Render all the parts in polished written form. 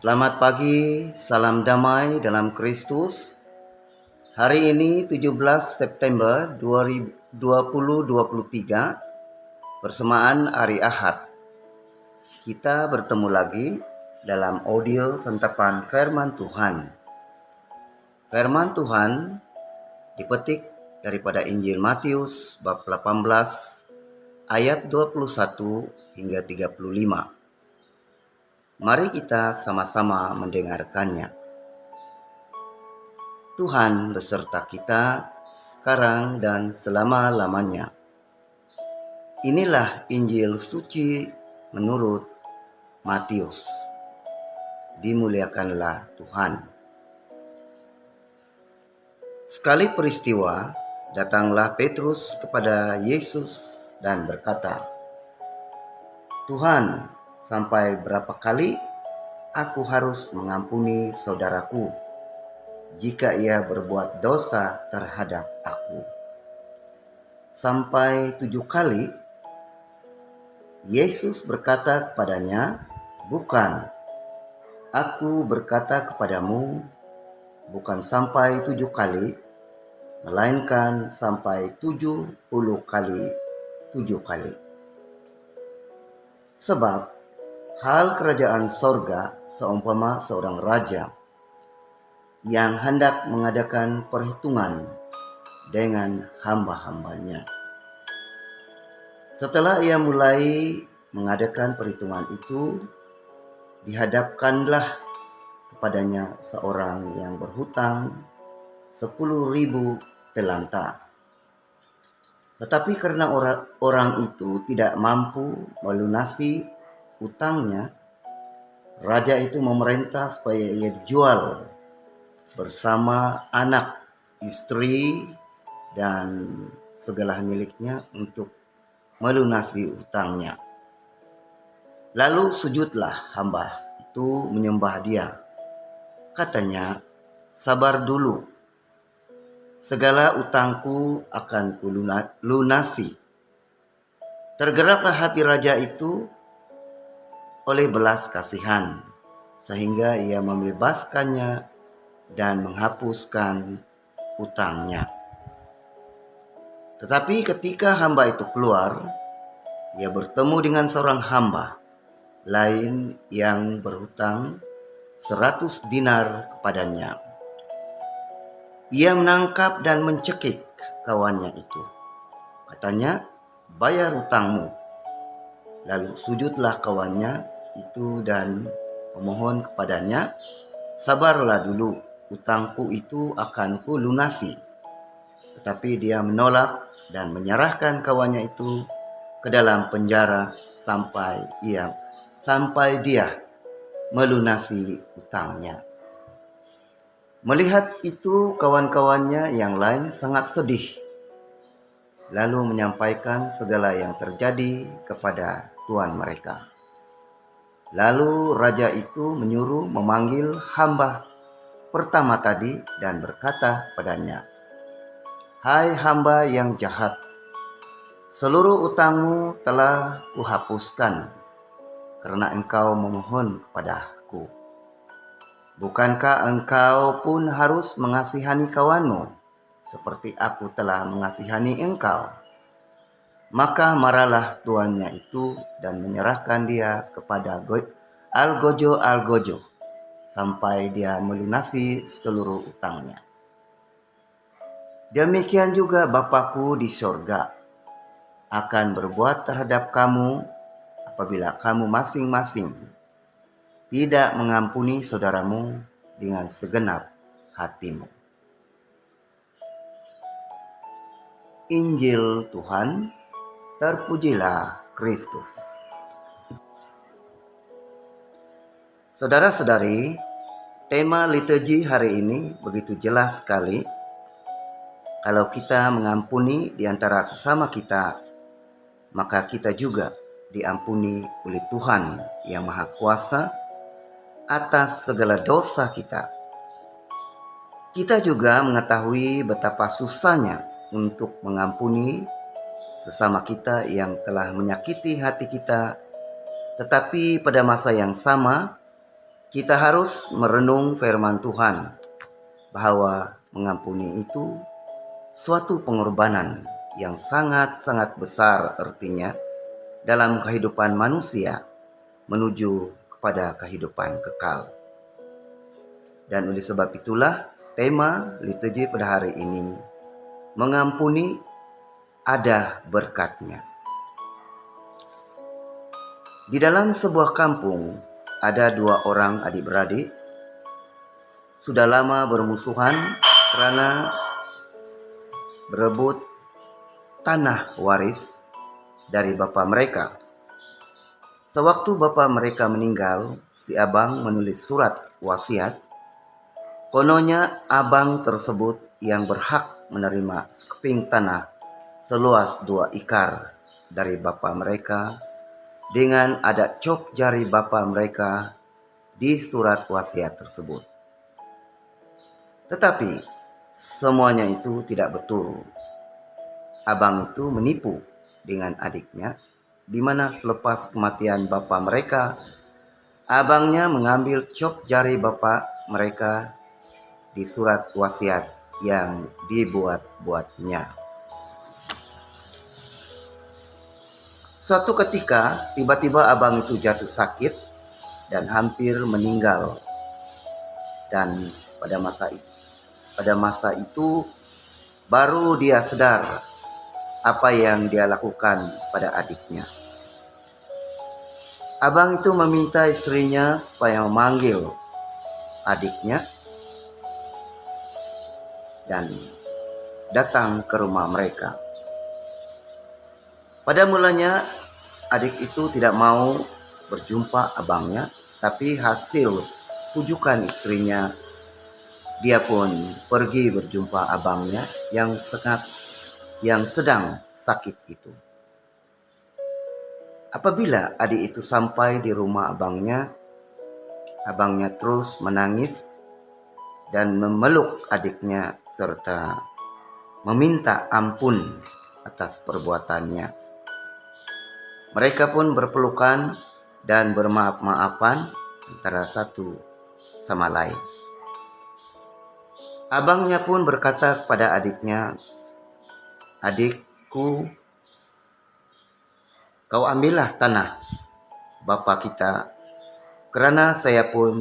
Selamat pagi, salam damai dalam Kristus. Hari ini 17 September 2023, bersamaan hari Ahad. Kita bertemu lagi dalam audio santapan firman Tuhan. Firman Tuhan dipetik daripada Injil Matius bab 18 ayat 21 hingga 35. Mari kita sama-sama mendengarkannya. Tuhan beserta kita sekarang dan selama-lamanya. Inilah Injil suci menurut Matius. Dimuliakanlah Tuhan. Sekali peristiwa, datanglah Petrus kepada Yesus dan berkata, "Tuhan, sampai berapa kali aku harus mengampuni saudaraku jika ia berbuat dosa terhadap aku? Sampai 7 kali?" Yesus berkata kepadanya, "Bukan, aku berkata kepadamu, bukan sampai 7 kali, melainkan sampai 70 kali 7 kali. Sebab hal kerajaan sorga seumpama seorang raja yang hendak mengadakan perhitungan dengan hamba-hambanya. Setelah ia mulai mengadakan perhitungan itu, dihadapkanlah kepadanya seorang yang berhutang 10.000 talenta. Tetapi karena orang itu tidak mampu melunasi utangnya, raja itu memerintah supaya ia dijual bersama anak, istri, dan segala miliknya untuk melunasi utangnya. Lalu sujudlah hamba itu menyembah dia. Katanya, 'Sabar dulu, segala utangku akan kulunasi.' Tergeraklah hati raja itu oleh belas kasihan, sehingga ia membebaskannya dan menghapuskan utangnya. Tetapi ketika hamba itu keluar, ia bertemu dengan seorang hamba lain yang berhutang 100 dinar kepadanya. Ia menangkap dan mencekik kawannya itu. Katanya, 'Bayar utangmu.' Lalu sujudlah kawannya itu dan memohon kepadanya, 'Sabarlah dulu, utangku itu akan kulunasi.' Tetapi dia menolak dan menyerahkan kawannya itu ke dalam penjara sampai dia melunasi utangnya. Melihat itu, kawan-kawannya yang lain sangat sedih, lalu menyampaikan segala yang terjadi kepada tuan mereka. Lalu raja itu menyuruh memanggil hamba pertama tadi dan berkata padanya, 'Hai hamba yang jahat, seluruh utangmu telah kuhapuskan karena engkau memohon kepadaku. Bukankah engkau pun harus mengasihani kawanmu seperti aku telah mengasihani engkau?' Maka marahlah tuannya itu dan menyerahkan dia kepada algojo sampai dia melunasi seluruh utangnya. Demikian juga Bapakku di sorga akan berbuat terhadap kamu apabila kamu masing-masing tidak mengampuni saudaramu dengan segenap hatimu." Injil Tuhan, terpujilah Kristus. Saudara-saudari, tema liturgi hari ini begitu jelas sekali. Kalau kita mengampuni di antara sesama kita, maka kita juga diampuni oleh Tuhan yang Maha Kuasa atas segala dosa kita. Kita juga mengetahui betapa susahnya untuk mengampuni sesama kita yang telah menyakiti hati kita, tetapi pada masa yang sama kita harus merenung firman Tuhan bahwa mengampuni itu suatu pengorbanan yang sangat-sangat besar artinya dalam kehidupan manusia menuju kepada kehidupan kekal. Dan oleh sebab itulah tema liturgi pada hari ini, mengampuni ada berkatnya. Di dalam sebuah kampung ada dua orang adik-beradik sudah lama bermusuhan karena berebut tanah waris dari bapa mereka. Sewaktu bapa mereka meninggal, si abang menulis surat wasiat. Kononnya abang tersebut yang berhak menerima sekeping tanah seluas 2 ikar dari bapa mereka dengan ada cop jari bapa mereka di surat wasiat tersebut. Tetapi semuanya itu tidak betul. Abang itu menipu dengan adiknya, di mana selepas kematian bapa mereka, abangnya mengambil cop jari bapa mereka di surat wasiat yang dibuat-buatnya. Suatu ketika, tiba-tiba abang itu jatuh sakit dan hampir meninggal. Dan pada masa itu baru dia sadar apa yang dia lakukan pada adiknya. Abang itu meminta istrinya supaya memanggil adiknya dan datang ke rumah mereka. Pada mulanya adik itu tidak mau berjumpa abangnya, tapi hasil pujukan istrinya, dia pun pergi berjumpa abangnya yang sedang sakit itu. Apabila adik itu sampai di rumah abangnya terus menangis dan memeluk adiknya serta meminta ampun atas perbuatannya. Mereka pun berpelukan dan bermaaf-maafan antara satu sama lain. Abangnya pun berkata kepada adiknya, "Adikku, kau ambillah tanah bapa kita, karena saya pun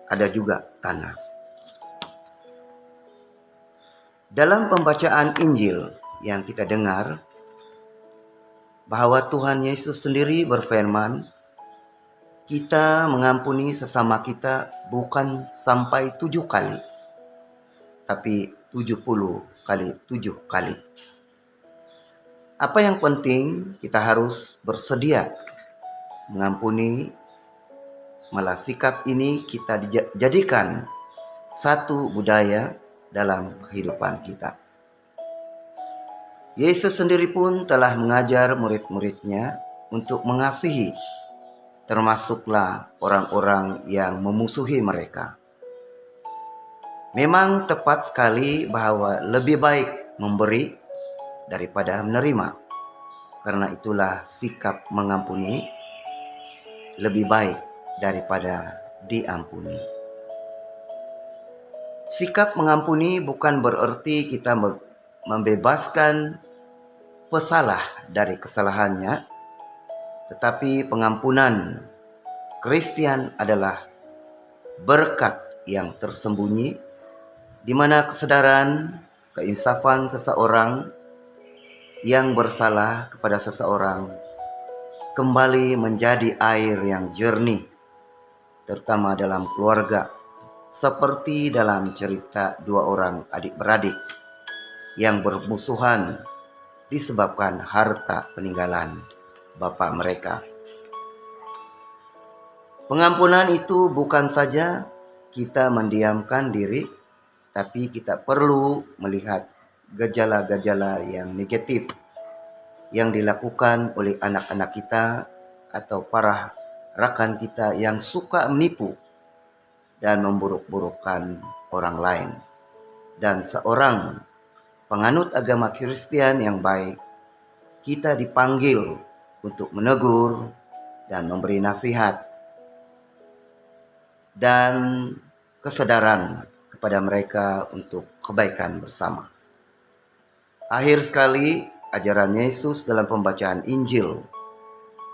ada juga tanah." Dalam pembacaan Injil yang kita dengar, bahwa Tuhan Yesus sendiri berfirman, kita mengampuni sesama kita bukan sampai 7 kali, tapi 70 kali 7 kali. Apa yang penting, kita harus bersedia mengampuni, malah sikap ini kita jadikan satu budaya dalam kehidupan kita. Yesus sendiri pun telah mengajar murid-muridnya untuk mengasihi, termasuklah orang-orang yang memusuhi mereka. Memang tepat sekali bahwa lebih baik memberi daripada menerima. Karena itulah sikap mengampuni lebih baik daripada diampuni. Sikap mengampuni bukan berarti kita membebaskan pesalah dari kesalahannya, tetapi pengampunan Kristen adalah berkat yang tersembunyi, di mana kesadaran, keinsafan seseorang yang bersalah kepada seseorang kembali menjadi air yang jernih, terutama dalam keluarga, seperti dalam cerita 2 orang adik-beradik yang bermusuhan disebabkan harta peninggalan bapa mereka. Pengampunan itu bukan saja kita mendiamkan diri, tapi kita perlu melihat gejala-gejala yang negatif yang dilakukan oleh anak-anak kita atau para rakan kita yang suka menipu dan memburuk-burukkan orang lain. Dan seorang penganut agama Kristen yang baik, kita dipanggil untuk menegur dan memberi nasihat. dan kesadaran kepada mereka untuk kebaikan bersama. Akhir sekali, ajaran Yesus dalam pembacaan Injil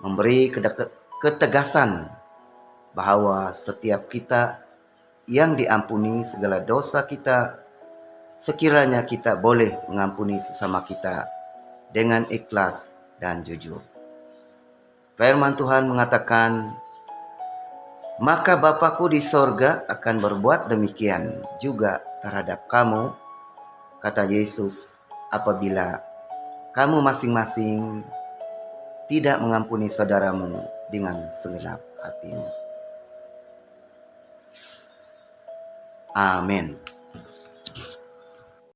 memberi ketegasan bahwa setiap kita yang diampuni segala dosa kita, sekiranya kita boleh mengampuni sesama kita dengan ikhlas dan jujur. Firman Tuhan mengatakan, maka Bapa-Ku di sorga akan berbuat demikian juga terhadap kamu, kata Yesus, apabila kamu masing-masing tidak mengampuni saudaramu dengan segenap hatimu. Amin.